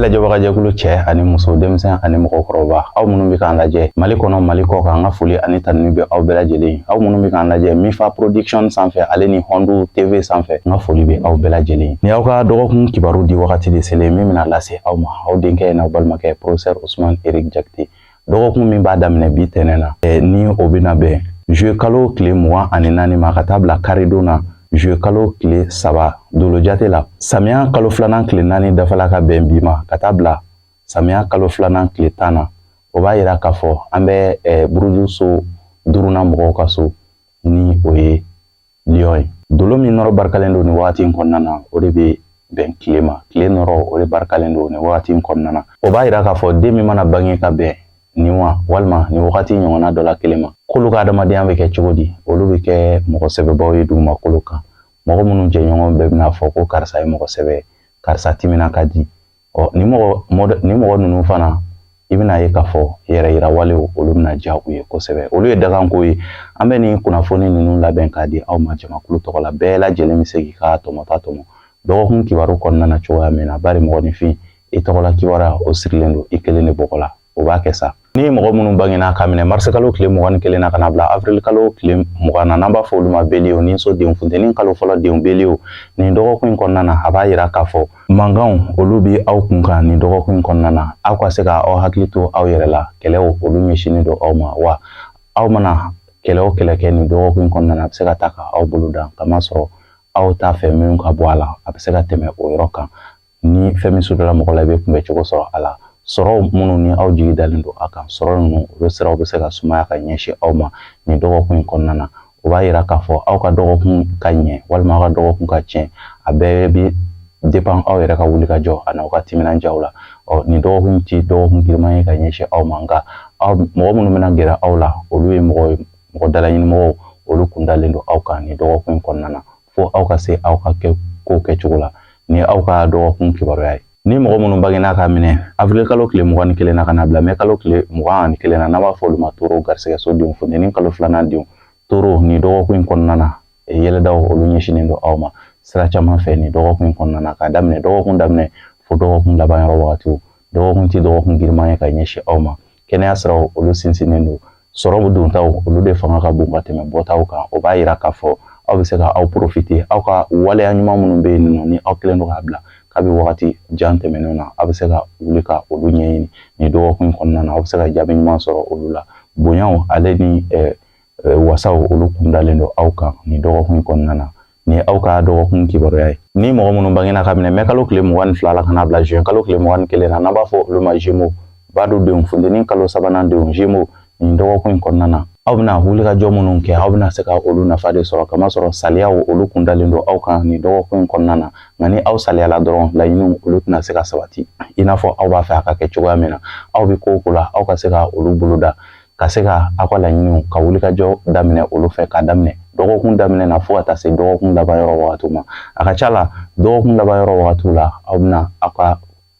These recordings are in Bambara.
lajɛbaga jɛkulu cɛ ani muso denmisɛn ani mɔgɔkɔrɔba aw minnu bɛ k'an lajɛ Mali kɔnɔ Mali kɔ kan, an ka foli ani tanuni bɛ aw bɛɛ lajɛlen. Aw minnu bɛ k'an lajɛ Mifa Production sanfɛ ale ni Hondu TV sanfɛ, an ka foli bɛ aw bɛɛ lajɛlen. Ni aw ka dɔgɔkun kibaru di wagati de selen min bɛna lase aw ma, aw denkɛ n'aw balimakɛ Professeur Ousmane Eric Jakite. Dɔgɔkun min b'a daminɛ bi tɛnɛn na ni o bɛna bɛn juillet kalo tile 24 ma ka taa bila karidon na juillet kalo tile 3 dolo jate la. Samiya kalo filanan tile 4 dafala ka bɛn bi ma ka taa bila samiya kalo filanan tile 10 na. O b'a yira k'a fɔ an bɛ buruju so 5nan mɔgɔw ka so ni o ye Lion ye. Dolo min nɔrɔ barikalen don ni wagati in kɔnɔna na o de bɛ bɛn tile ma. Tile nɔrɔ o de barikalen don ni wagati in kɔnɔna na. O b'a yira k'a fɔ den min mana bange ka bɛn nin wa walima ni wagati ɲɔgɔnna dɔ la kelen ma, k'olu ka adamadenya bɛ kɛ cogo di? Olu bɛ kɛ mɔgɔ sɛbɛbaw ye dugumakolo kan. Mɔgɔ minnu jɛɲɔgɔn bɛɛ bɛna fɔ ko karisa ye mɔgɔ sɛbɛ, karisa timina ka di. Ni mɔgɔ ninnu fana i bɛna ye k'a fɔ yɛrɛ yira walew olu bɛna diya u ye kosɛbɛ. Olu ye daganko ye. An bɛ nin kunnafoni ninnu labɛn k'a di aw ma jamakulu tɔgɔ la. Bɛɛ lajɛlen bɛ se k'i ka tɔmɔta tɔmɔ dɔgɔkun kibaru kɔnɔna na cogoya min na. Bari mɔgɔninfin i tɔgɔla kibaruya o sirilen don i kelen de bɔgɔ la. O b'a kɛ sa. Ni mɔgɔ minnu bangena ka minɛ mars kalo tile 21 na ka na bila avril kalo tile 20 na, n'an b'a fɔ olu ma beliw ni so den funteni kalo fɔlɔ den beliw, nin dɔgɔkun in kɔnɔna na a b'a yira k'a fɔ mankanw olu bɛ aw kun kan nin dɔgɔkun in kɔnɔna na. Aw ka se ka aw hakili to aw yɛrɛ la, kɛlɛw olu ɲɛsinnen don aw ma, wa aw mana kɛlɛ o kɛlɛ kɛ nin dɔgɔkun in kɔnɔna na a bɛ se ka taa ka aw bolo dan, kamasɔrɔ aw t'a fɛ minnu ka bɔ a la a bɛ se ka tɛmɛ o yɔrɔ kan. Ni fɛn min sudola mɔgɔ la i bɛ kunbɛ cogo sɔrɔ a la. Sɔrɔ minnu ni aw jigi dalen don a kan, sɔrɔ ninnu olu siraw bɛ se ka sumaya ka ɲɛsin aw ma nin dɔgɔkun in kɔnɔna na. O b'a yira k'a fɔ aw ka dɔgɔkun ka ɲɛ walima aw ka dɔgɔkun ka tiɲɛ, a bɛɛ bɛ dépend aw yɛrɛ ka wuli ka jɔ ani aw ka timinandiyaw la. Nin dɔgɔkun ti dɔgɔkun giriman ye ka ɲɛsin aw ma, nka mɔgɔ minnu bɛna gɛrɛ aw la olu ye mɔgɔ dalaɲinimɔgɔw, olu kun dalen don aw kan nin dɔgɔkun in kɔnɔna na fo aw ka se aw ka kow kɛcogo la. Ni aw ka dɔgɔkun kibaruya ye. Ni mɔgɔ minnu bangena ka minɛ avril kalo tile 21 na ka na bila mai kalo tile 21 na, n'an b'a fɔ olu ma toro garisɛgɛ so denw funteni kalo filanan denw. Toro nin dɔgɔkun in kɔnɔna na yɛlɛdaw olu ɲɛsinnen don aw ma sira caman fɛ nin dɔgɔkun in kɔnɔna na, ka daminɛ dɔgɔkun daminɛ fo dɔgɔkun laban yɔrɔ wagatiw. Dɔgɔkun ti dɔgɔkun giriman ye ka ɲɛsin aw ma. Kɛnɛya siraw olu sinsinnen don. Sɔrɔ dontaw olu de fanga ka bon ka tɛmɛ bɔtaw kan. O b'a yira k'a fɔ aw bɛ se ka aw profiter, aw ka waleya ɲuman minnu bɛ yen nɔ ni aw kɛlen don k'a bila kabi wagati jan tɛmɛnenw na, aw bɛ se ka wuli ka olu ɲɛɲini nin dɔgɔkun in kɔnɔna na. Aw bɛ se ka jaabi ɲuman sɔrɔ olu la. Bonyaw ale ni wasaw olu kun dalen don aw kan nin dɔgɔkun in kɔnɔna na. Ni aw ka dɔgɔkun kibaruya ye. Ni mɔgɔ minnu bangena ka minɛ mai kalo tile 22 la ka na bila juin kalo tile 21 na, n'an b'a fɔ olu ma Gémeaux, badudenw funteni kalo 3nan denw Gémeaux, nin dɔgɔkun in kɔnɔna na aw bɛna wulikajɔ minnu kɛ aw bɛna se ka olu nafa de sɔrɔ, kamasɔrɔ saliyaw olu kun dalen don aw kan nin dɔgɔkun in kɔnɔna na. Nka ni aw saliyala dɔrɔn laɲiniw olu tɛna se ka sabati i n'a fɔ aw b'a fɛ a ka kɛ cogoya min na. Aw bɛ ko o ko la aw ka se ka olu boloda, ka se ka aw ka laɲiniw ka wulikajɔ daminɛ olu fɛ, ka daminɛ dɔgɔkun daminɛ na fo ka taa se dɔgɔkun laban yɔrɔ wagatiw ma. A ka ca la dɔgɔkun laban yɔrɔ wagatiw la aw bɛna aw ka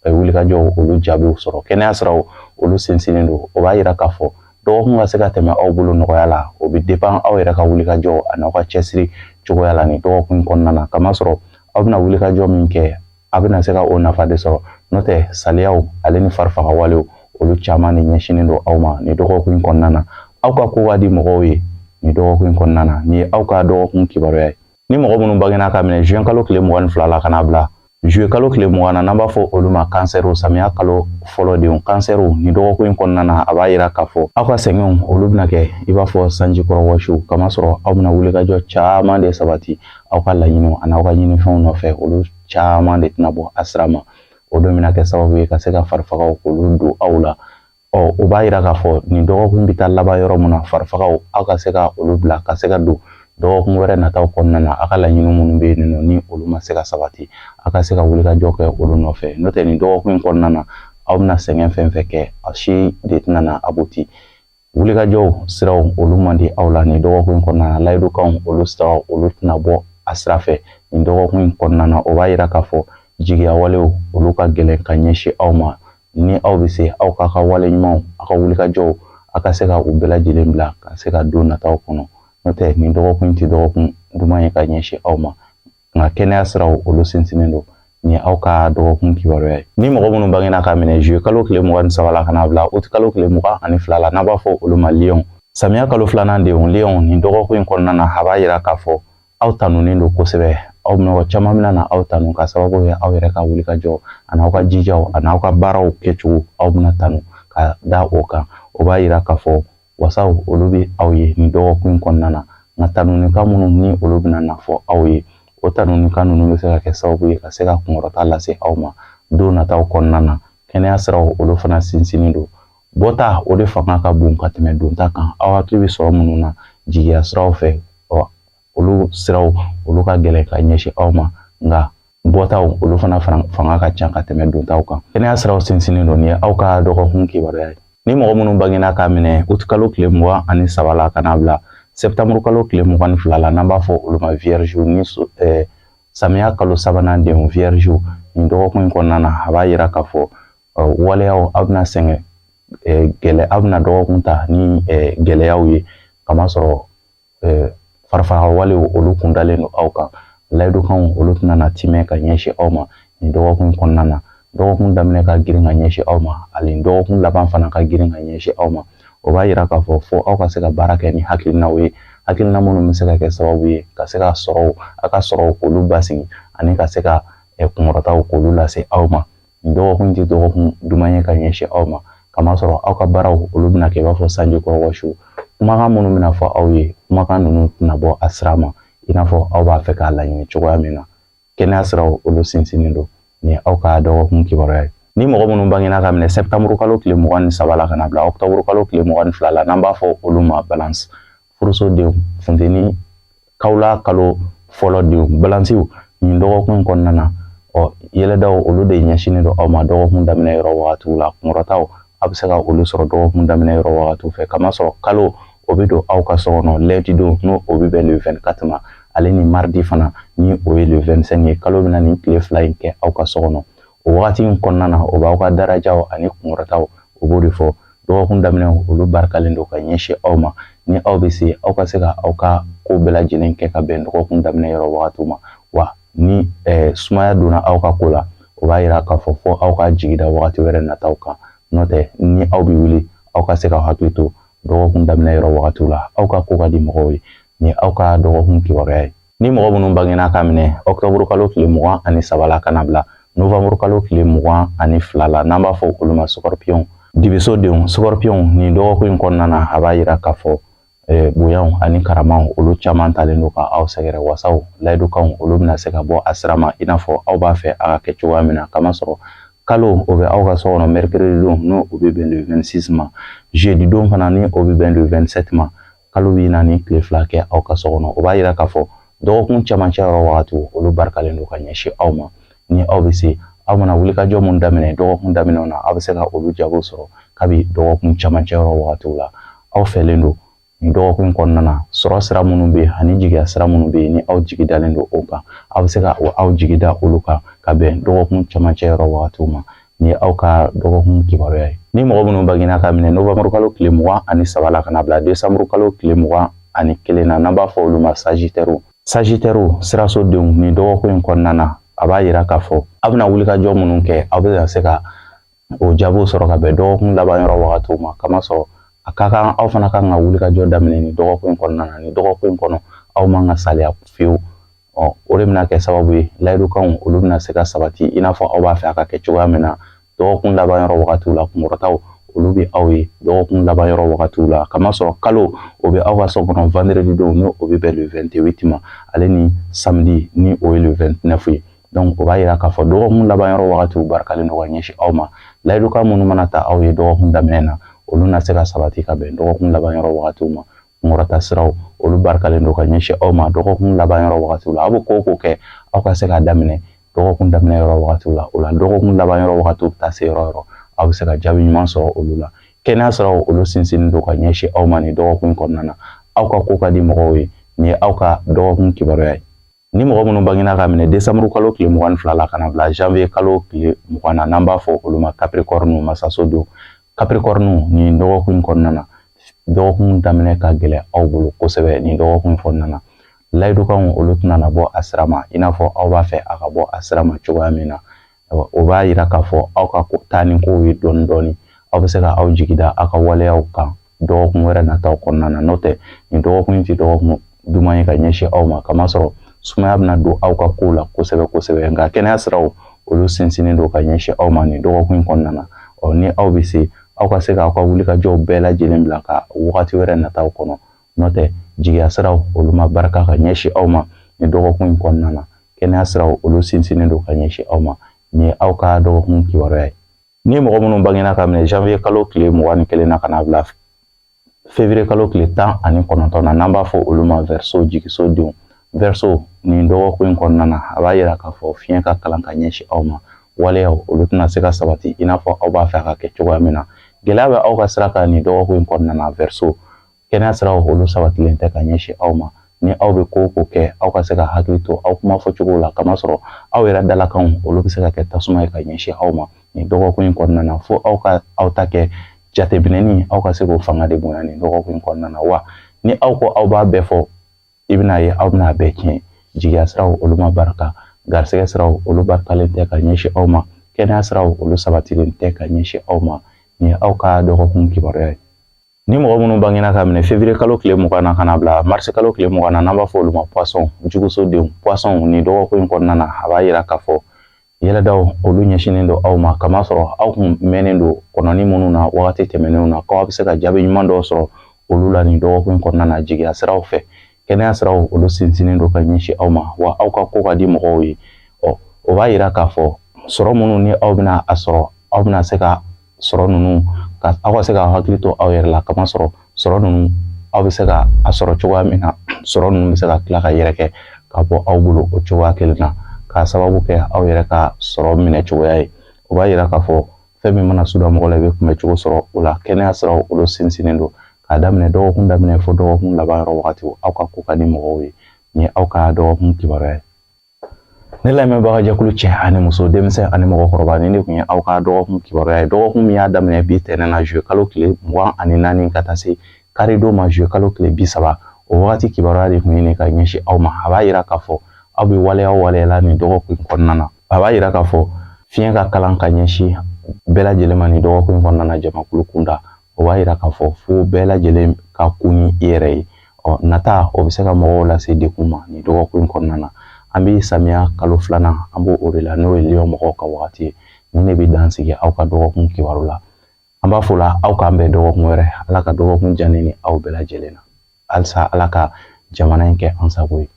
wulikajɔw olu jaabiw sɔrɔ. Kɛnɛya siraw olu sinsinnen don. O b'a yira k'a fɔ dɔgɔkun ka se ka tɛmɛ aw bolo nɔgɔya la. O bɛ dépend aw yɛrɛ ka wulikajɔ ani aw ka cɛsiri cogoya la nin dɔgɔkun in kɔnɔna na, kamasɔrɔ aw bɛna wulikajɔ min kɛ aw bɛna se ka o nafa de sɔrɔ. N'o tɛ saliyaw ale ni farifaga walew olu caman de ɲɛsinnen don aw ma nin dɔgɔkun in kɔnɔna na. Aw ka ko ka di mɔgɔw ye nin dɔgɔkun in kɔnɔna na. Ni aw ka dɔgɔkun kibaruya ye. Ni mɔgɔ minnu bangena ka minɛ juin kalo tile 22 la ka na bila juillet kalo tile 20 na, n'an b'a fɔ olu ma kansɛriw, samiya kalo fɔlɔ denw kansɛriw, nin dɔgɔkun in kɔnɔna na a b'a yira k'a fɔ aw ka sɛgɛnw olu bɛna kɛ i b'a fɔ sanji kɔrɔ wɔsiw, kamasɔrɔ aw bɛna wulikajɔ caman de sabati aw ka laɲiniw ani aw ka ɲinifɛnw nɔfɛ. Olu caman de tɛna bɔ a sira ma. O don bɛna kɛ sababu ye ka se ka farifagaw k'olu don aw la. O b'a yira k'a fɔ nin dɔgɔkun bɛ taa laban yɔrɔ min na, farifagaw aw ka se ka olu bila ka se ka don dɔgɔkun wɛrɛ nataw kɔnɔna na. A ka laɲini minnu bɛ yen nɔ ni olu ma se ka sabati, a ka se ka wulikajɔ kɛ olu nɔfɛ. N'o tɛ nin dɔgɔkun in kɔnɔna na aw bɛna sɛgɛn fɛn fɛn kɛ a si de tɛna na abuti. Wulikajɔw siraw olu man di aw la nin dɔgɔkun in kɔnɔna na. Layidukanw olu siraw olu tɛna bɔ a sira fɛ nin dɔgɔkun in kɔnɔna na. O b'a yira k'a fɔ jigiya walew olu ka gɛlɛn ka ɲɛsin aw ma. Ni aw bɛ se aw ka wale ɲumanw, aw ka wulikajɔw, aw ka se ka u bɛɛ lajɛlen bila ka se ka don nataw kɔnɔ. N'o tɛ nin dɔgɔkun ti dɔgɔkun duman ye ka ɲɛsin aw ma. Nka kɛnɛya siraw olu sinsinnen don. ni aw ka dɔgɔkun kibaruya ye. Ni mɔgɔ minnu bangena ka minɛ juillet kalo tile 23 la kana bila août kalo tile 22 la n'a b'a fɔ olu ma Lion. Samiya kalo filanan denw Lion ni dɔgɔkun in kɔnɔna na a b'a yira k'a fɔ aw tanunen don kosɛbɛ. Aw mɔgɔ caman bɛna na aw tanu ka sababu kɛ aw yɛrɛ ka wulikajɔ ani aw ka jijaw ani aw ka baaraw kɛcogo aw bɛna tanu ka da o kan. O b'a yira k'a fɔ wasaw olu bɛ aw ye ni dɔgɔkun in kɔnɔna na. Nka tanunika minnu ni olu bɛna na fɔ aw ye o tanunika ninnu bɛ se ka kɛ sababu ye ka se ka kunkɔrɔta lase aw ma don nataw kɔnɔna na. Kɛnɛya siraw olu fana sinsinnen don. Bɔta o de fanga ka bon ka tɛmɛ donta kan. Aw hakili bɛ sɔrɔ minnu na jigiya siraw fɛ olu siraw olu ka gɛlɛn ka ɲɛsin aw ma nka bɔtaw olu fana fanga ka ca ka tɛmɛ dontaw kan. Kɛnɛya siraw sinsinnen don ni ye aw ka dɔgɔkun kibaruya ye. Ni mɔgɔ minnu bangena ka minɛ août kalo tile 23 la kana bila septembre kalo tile 22 la n'an b'a fɔ olu ma vierge ni samiya kalo sabanan denw vierge ni dɔgɔkun in kɔnɔna na a b'a yira k'a fɔ waleyaw aw bɛna sɛgɛn aw bɛna dɔgɔkun ta ni gɛlɛyaw ye kamasɔrɔ farfarwalew olu kundalen don aw kan. Layidukanw olu tɛna na timɛ ka ɲɛsin aw ma ni dɔgɔkun kɔnɔna na. Dɔgɔkun daminɛ ka girin ka ɲɛsin aw ma hali dɔgɔkun laban fana ka girin ka ɲɛsin aw ma. O b'a yira k'a fɔ fo aw ka se ka baara kɛ ni hakilinaw ye. Hakilina minnu bɛ se ka kɛ sababu ye ka se ka sɔrɔw a ka sɔrɔw k'olu basigi ani ka se ka kunkɔrɔtaw k'olu lase aw ma. Nin dɔgɔkun tɛ dɔgɔkun duman ye ka ɲɛsin aw ma kamasɔrɔ aw ka baaraw olu bɛna kɛ i b'a fɔ sanji kɔrɔ wɔsiw. Kumakan minnu bɛna fɔ aw ye kumakan ninnu tɛna bɔ a sira ma i n'a fɔ aw b'a fɛ k'a laɲini cogoya min na. Kɛnɛya siraw olu sinsinnen don ni aw ka dɔgɔkun kibaruya ye. Ni mɔgɔ minnu bangena ka minɛ septembre kalo tile 23 la kana bila octobre kalo tile 22 la n'an b'a fɔ olu ma balance. Furusodenw funteni kawla kalo fɔlɔ denw balansiw nin dɔgɔkun in kɔnɔna na yɛlɛdaw olu de ɲɛsinnen don aw ma dɔgɔkun daminɛ yɔrɔ wagatiw la. Kunkɔrɔtaw a bɛ se ka olu sɔrɔ dɔgɔkun daminɛ yɔrɔ wagatiw fɛ kamasɔrɔ kalo o bɛ don aw ka so kɔnɔ lɛti don n'o o bɛ bɛn le 24 ma ale ni mardi fana ni o ye le 25 ye. Kalo bɛna nin tile fila in kɛ aw ka so kɔnɔ. O wagati in kɔnɔna na o b'aw ka darajaw ani kunkɔrɔtaw o b'o de fɔ. Dɔgɔkun daminɛ olu barikalen don ka ɲɛsin aw ma ni aw bɛ se aw ka se ka aw ka ko bɛɛ lajɛlen kɛ ka bɛn dɔgɔkun daminɛ yɔrɔ wagatiw ma. Wa ni sumaya donna aw ka ko la o b'a yira k'a fɔ fo aw ka jigida wagati wɛrɛ nataw kan. N'o tɛ ni aw bɛ wuli aw ka se ka hakili to dɔgɔkun daminɛ yɔrɔ wagatiw la aw ka ko ka di mɔgɔw ye ni aw ka dɔgɔkun kibaruya ye. Ni mɔgɔ minnu bangena ka minɛ octobre kalo tile 23 la kana bila novembre kalo tile 22 la n'an b'a fɔ olu ma scorpion. Dibisodenw scorpion ni dɔgɔkun in kɔnɔna na a b'a yira k'a fɔ bonyaw ani karamaw olu caman talen don ka aw sɛgɛrɛ wasaw layidukanw olu bɛna se ka bɔ a sira ma i n'a fɔ aw b'a fɛ a ka kɛ cogoya min na kamasɔrɔ kalo o bɛ aw ka so kɔnɔ mercredi don n'o o bɛ bɛn le 26 ma. Jeudi don fana ni o bɛ bɛn le 27 ma. Kalo bɛ na ni tile fila kɛ aw ka so kɔnɔ. O b'a yira k'a fɔ dɔgɔkun camancɛ yɔrɔ wagatiw olu barikalen don ka ɲɛsin aw ma ni aw bɛ se aw mana wulikajɔ mun daminɛ dɔgɔkun daminɛw na aw bɛ se ka olu jago sɔrɔ kabi dɔgɔkun camancɛ yɔrɔ wagatiw la. Aw fɛlen don nin dɔgɔkun kɔnɔna na sɔrɔ sira minnu bɛ yen ani jigiya sira minnu bɛ yen ni aw jigi dalen don o kan aw bɛ se ka aw jigi da olu kan ka bɛn dɔgɔkun camancɛ yɔrɔ wagatiw ma ni aw ka dɔgɔkun kibaruya ye. Ni mɔgɔ minnu bangena ka minɛ novembre kalo tile 23 la kana bila décembre kalo tile 21 na n'an b'a fɔ olu ma sagittaire. Sagittaire sirasodenw ni dɔgɔkun in kɔnɔna na a b'a yira k'a fɔ aw bɛna wulikajɔ minnu kɛ aw bɛ se ka o jaabiw sɔrɔ ka bɛn dɔgɔkun laban yɔrɔ wagatiw ma kamasɔrɔ a ka kan aw fana kan ka wulikajɔ daminɛ ni dɔgɔkun in kɔnɔna na ni dɔgɔkun in kɔnɔ aw man ka saliya fiyewu. O de bɛna kɛ sababu ye layidukanw olu bɛna se ka sabati i n'a fɔ aw b'a fɛ a ka kɛ cogoya min na dɔgɔkun laban yɔrɔ wagatiw la. Kunkɔrɔtaw olu bɛ aw ye dɔgɔkun laban yɔrɔ wagatiw la kamasɔrɔ kalo o bɛ aw ka so kɔnɔ vendredi don n'o o bɛ bɛn le 28 ma ale ni samedi ni o ye le 29 ye. Donc o b'a yira k'a fɔ dɔgɔkun laban yɔrɔ wagatiw barikalen don ka ɲɛsin aw ma. Layidukan minnu mana ta aw ye dɔgɔkun daminɛ na olu na se ka sabati ka bɛn dɔgɔkun laban yɔrɔ wagatiw ma. Kunkɔrɔta siraw olu barikalen don ka ɲɛsin aw ma dɔgɔkun laban yɔrɔ wagatiw la. Aw bɛ ko o ko kɛ aw ka se ka daminɛ dɔgɔkun daminɛ yɔrɔ wagatiw la. O la dɔgɔkun laban yɔrɔ wagatiw bɛ taa se yɔrɔ yɔrɔ aw bɛ se ka jaabi ɲuman sɔrɔ olu la. Kɛnɛya siraw olu sinsinnen don ka ɲɛsin aw ma ni dɔgɔkun kɔnɔna na. Aw ka ko ka di mɔgɔw ye nin ye aw ka dɔgɔkun kibaruya ye. Ni mɔgɔ minnu bangena ka minɛ décembre kalo tile 22 la kana bila janvier kalo tile 20 na n'an b'a fɔ olu ma capricorne masasodenw. Capricorne ni dɔgɔkun kɔnɔna na dɔgɔkun daminɛ ka gɛlɛn aw bolo kosɛbɛ ni dɔgɔkun kɔnɔna na. layidu kan olu tɛna na bɔ a sira ma i n'a fɔ aw b'a fɛ a ka bɔ a sira ma cogoya min na. O b'a yira k'a fɔ aw ka taa ni kow ye dɔɔni dɔɔni. Aw bɛ se ka aw jigida aw ka waleyaw kan dɔgɔkun wɛrɛ nataw kɔnɔna na. N'o tɛ nin dɔgɔkun in tɛ dɔgɔkun duman ye ka ɲɛsin aw ma, kamasɔrɔ sumaya bɛna don aw ka kow la kosɛbɛ kosɛbɛ. Nka kɛnɛya siraw olu sinsinnen don ka ɲɛsin aw ma nin dɔgɔkun in kɔnɔna na. Ni aw bɛ se aw ka se k'aw ka wulikajɔw bɛɛ lajɛlen bila ka wagati wɛrɛ nataw kɔnɔ. N'o tɛ jigiya siraw olu ma barika ka ɲɛsin aw ma nin dɔgɔkun in kɔnɔna na. Kɛnɛya siraw olu sinsinnen don ka ɲɛsin aw ma. Nin ye aw ka dɔgɔkun kibaruya ye. Ni mɔgɔ minnu bangena ka minɛ janvier kalo tile 21 na ka na bila février kalo tile 19 na n'an b'a fɔ olu ma verseau jigisodenw. Verseau nin dɔgɔkun in kɔnɔna na a b'a yira k'a fɔ fiɲɛ ka kalan ka ɲɛsin aw ma. Waleyaw olu tɛna se ka sabati i n'a fɔ aw b'a fɛ a ka kɛ cogoya min na. Gɛlɛya bɛ aw ka sira kan nin dɔgɔkun in kɔnɔna na verseau. Kɛnɛya siraw olu sabatilen tɛ ka ɲɛsin aw ma. Ni aw bɛ ko o ko kɛ aw ka se ka hakili to aw kuma fɔcogow la, kamasɔrɔ aw yɛrɛ dalakanw olu bɛ se ka kɛ tasuma ye ka ɲɛsin aw ma nin dɔgɔkun in kɔnɔna na. Fo aw ka aw ta kɛ jateminɛni aw ka se k'o fanga de bonya nin dɔgɔkun in kɔnɔna na. Wa ni aw ko aw b'a bɛɛ fɔ i bɛna ye aw bɛna bɛɛ tiɲɛ. Jigiya siraw olu ma barika, garisɛgɛ siraw olu barikalen tɛ ka ɲɛsin aw ma, kɛnɛya siraw olu sabatilen tɛ ka ɲɛsin aw ma. Nin ye aw ka dɔgɔkun kibaruya ye. Ni mɔgɔ minnu bangena ka minɛ février kalo tile 20 na ka na bila mars kalo tile 20 na n'an b'a fɔ olu ma poisson jugusodenw. Poisson nin dɔgɔkun in kɔnɔna na a b'a yira k'a fɔ yɛlɛdaw olu ɲɛsinnen don aw ma, kamasɔrɔ aw kun mɛnnen don kɔnɔni minnu na wagati tɛmɛnenw na k'aw bɛ se ka jaabi ɲuman dɔw sɔrɔ olu la nin dɔgɔkun in kɔnɔna na jigiya siraw fɛ. Kɛnɛya siraw olu sinsinnen don ka ɲɛsin aw ma wa aw ka ko ka di mɔgɔw ye. O b'a yira k'a fɔ sɔrɔ minnu ni aw bɛna a sɔrɔ aw bɛna se ka sɔrɔ ninnu aw ka se ka hakili to aw yɛrɛ la, kamasɔrɔ sɔrɔ ninnu aw bɛ se ka a sɔrɔ cogoya min na sɔrɔ ninnu bɛ se ka tila ka yɛrɛkɛ ka bɔ aw bolo o cogoya kelen na k'a sababu kɛ aw yɛrɛ ka sɔrɔ minɛ cogoya ye. O b'a yira k'a fɔ fɛn min mana suda mɔgɔ la i bɛ kunbɛ cogo sɔrɔ o la. Kɛnɛya siraw olu sinsinnen don k'a daminɛ dɔgɔkun daminɛ fo dɔgɔkun laban yɔrɔ wagati aw ka ko ka di mɔgɔw ye. Nin ye aw ka dɔgɔkun kibaruya ye. Ne lamɛnbaga jɛkulu cɛ ani muso, denmisɛn ani mɔgɔkɔrɔba, nin de kun ye aw ka dɔgɔkun kibaruya ye. Dɔgɔkun min y'a daminɛ bi tɛnɛn na juillet kalo tile 24 ka taa se karido ma juillet kalo tile 30. O wagati kibaruya de kun ye nin ka ɲɛsin aw ma. A b'a yira k'a fɔ aw bɛ waleya waleyala nin dɔgɔkun in kɔnɔna na. A b'a yira k'a fɔ fiɲɛ ka kalan ka ɲɛsin bɛɛ lajɛlen ma nin dɔgɔkun in kɔnɔna na jamakulu kunda. O b'a yira k'a fɔ fo bɛɛ lajɛlen ka kun ni i yɛrɛ ye. Nata o bɛ se ka mɔgɔw lase dekun ma nin dɔgɔkun in kɔnɔna na. An bɛ samiya kalo 2nan an b'o o de la n'o ye lion mɔgɔw ka wagati ye. Nin de bɛ dan sigi aw ka dɔgɔkun kibaru la. An b'a fɔ la aw k'an bɛn dɔgɔkun wɛrɛ, Ala ka dɔgɔkun diya ne ni aw bɛɛ lajɛlen na. Halisa Ala ka jamana in kɛ an sago ye.